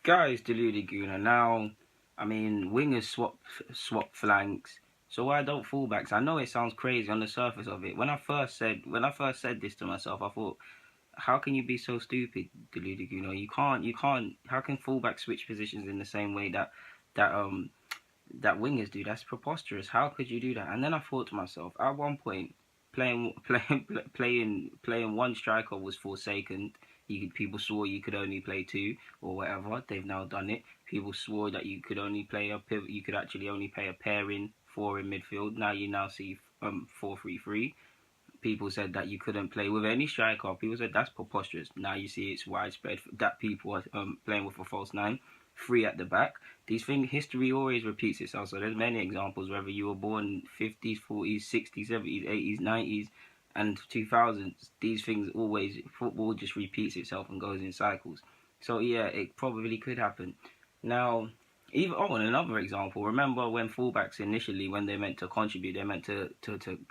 Guys, deluded Guna. Now, I mean, wingers swap flanks. So why don't fullbacks? I know it sounds crazy on the surface of it. When I first said this to myself, I thought, how can you be so stupid, deluded Guna? You can't. How can fullbacks switch positions in the same way that um that wingers do? That's preposterous. How could you do that? And then I thought to myself, at one point, playing one striker was forsaken. People swore you could only play two or whatever. They've now done it. People swore that you could only play a pivot. You could actually only play a pairing, four in midfield. Now you now see 4-3-3. People said that you couldn't play with any striker. People said that's preposterous. Now you see it's widespread that people are playing with a false nine, three at the back. These things, history always repeats itself. So there's many examples, whether you were born 50s, 40s, 60s, 70s, 80s, 90s, and 2000s. These things always, football just repeats itself and goes in cycles. So yeah, it probably could happen. Now, and another example, remember when fullbacks initially, when they meant to contribute, they meant to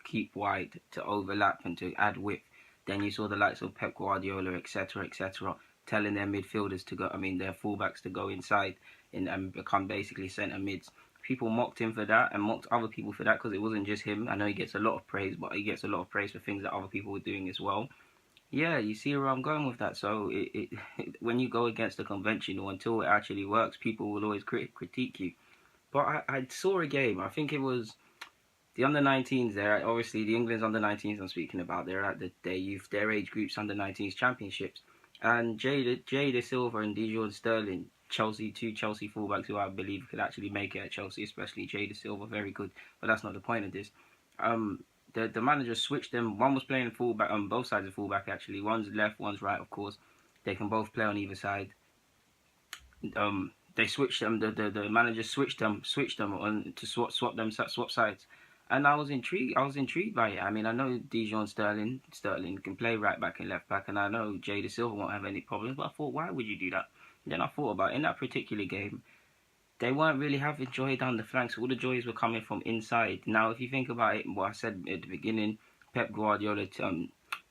keep wide, to overlap and to add width. Then you saw the likes of Pep Guardiola, etc., telling their midfielders to go, their fullbacks to go inside and become basically centre mids. People mocked him for that and mocked other people for that because it wasn't just him. I know he gets a lot of praise, but he gets a lot of praise for things that other people were doing as well. Yeah, you see where I'm going with that. So when you go against the conventional, until it actually works, people will always critique you. But I saw a game. I think it was the under-19s there. Obviously, the England's under-19s I'm speaking about. They're at their age groups under-19s championships. And Jay Silva and Dijon Sterling, two Chelsea fullbacks who I believe could actually make it at Chelsea, especially Jay Silva, very good. But that's not the point of this. The manager switched them. One was playing fullback on both sides of fullback actually. One's left, one's right, of course. They can both play on either side. They switched them. The manager switched them on to swap sides. And I was intrigued by it. I mean, I know Dijon Sterling can play right back and left back, and I know Jay Silva won't have any problems. But I thought, why would you do that? And then I thought about it. In that particular game, they weren't really having joy down the flanks. All the joys were coming from inside. Now, if you think about it, what I said at the beginning, Pep Guardiola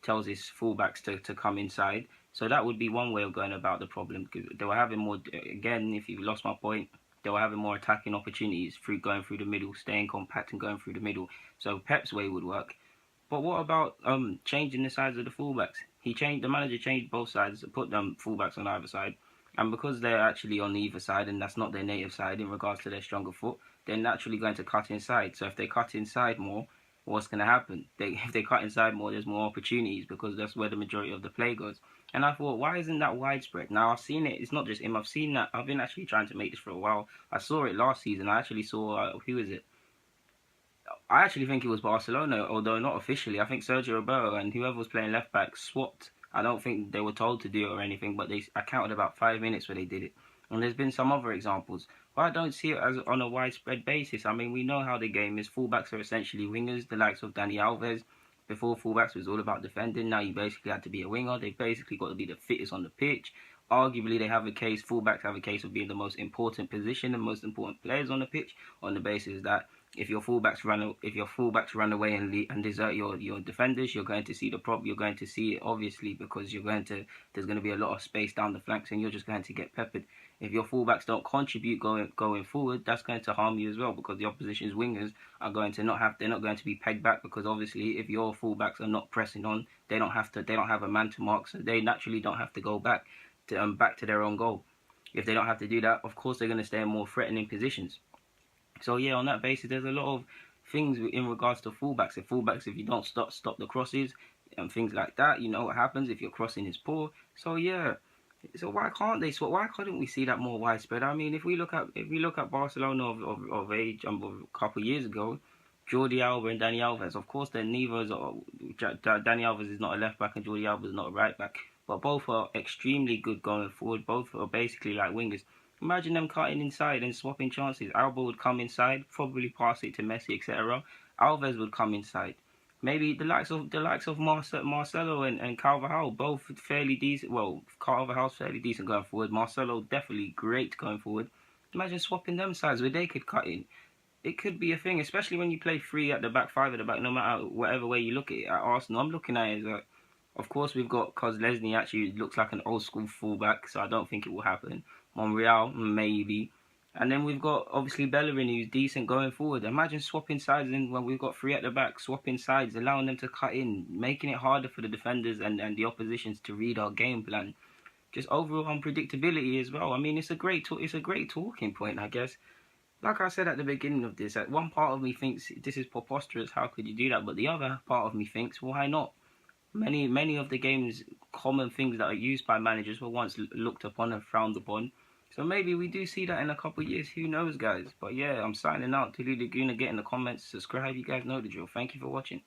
tells his fullbacks to come inside. So that would be one way of going about the problem. Because they were having more, again, if you lost my point, they were having more attacking opportunities through going through the middle, staying compact and going through the middle. So Pep's way would work. But what about changing the sides of the fullbacks? The manager changed both sides, put them fullbacks on either side. And because they're actually on either side, and that's not their native side in regards to their stronger foot, they're naturally going to cut inside. So if they cut inside more, what's going to happen? If they cut inside more, there's more opportunities because that's where the majority of the play goes. And I thought, why isn't that widespread? Now, I've seen it. It's not just him. I've seen that. I've been actually trying to make this for a while. I saw it last season. I actually saw, who is it? I actually think it was Barcelona, although not officially. I think Sergio Roberto and whoever was playing left back swapped. I don't think they were told to do it or anything, but I counted about 5 minutes where they did it. And there's been some other examples. But I don't see it as on a widespread basis. I mean, we know how the game is. Fullbacks are essentially wingers, the likes of Dani Alves. Before, fullbacks was all about defending. Now you basically had to be a winger. They basically got to be the fittest on the pitch. Arguably, fullbacks have a case of being the most important position and most important players on the pitch, on the basis that if your fullbacks run away and desert your defenders, you're going to see the problem. You're going to see it obviously because there's going to be a lot of space down the flanks and you're just going to get peppered. If your fullbacks don't contribute going forward, that's going to harm you as well because the opposition's wingers are going to they're not going to be pegged back because obviously if your fullbacks are not pressing on, they don't have a man to mark, so they naturally don't have to go back to their own goal. If they don't have to do that, of course they're going to stay in more threatening positions. So yeah, on that basis, there's a lot of things in regards to fullbacks. If you don't stop the crosses and things like that, you know what happens if your crossing is poor. So yeah, so why can't they swap? Why couldn't we see that more widespread? I mean, if we look at Barcelona of age a couple of years ago, Jordi Alba and Dani Alves. Of course, Dani Alves is not a left back and Jordi Alba is not a right back, but both are extremely good going forward. Both are basically like wingers. Imagine them cutting inside and swapping chances. Alba would come inside, probably pass it to Messi, etc. Alves would come inside. Maybe the likes of Marcelo and Carvajal, both fairly decent. Well, Carvajal's fairly decent going forward. Marcelo definitely great going forward. Imagine swapping them sides where they could cut in. It could be a thing, especially when you play three at the back, five at the back, no matter whatever way you look at it. At Arsenal, I'm looking at it as Of course, we've got Cos Lesney actually looks like an old school fullback, so I don't think it will happen. Monreal, maybe. And then we've got obviously Bellerin, who's decent going forward. Imagine swapping sides in when we've got three at the back, swapping sides, allowing them to cut in, making it harder for the defenders and the oppositions to read our game plan. Just overall unpredictability as well. I mean, it's a great talking point, I guess. Like I said at the beginning of this, one part of me thinks this is preposterous. How could you do that? But the other part of me thinks, why not? Many of the game's common things that are used by managers were once looked upon and frowned upon. So maybe we do see that in a couple of years. Who knows, guys? But yeah, I'm signing out. Tulu Laguna, get in the comments, subscribe. You guys know the drill. Thank you for watching.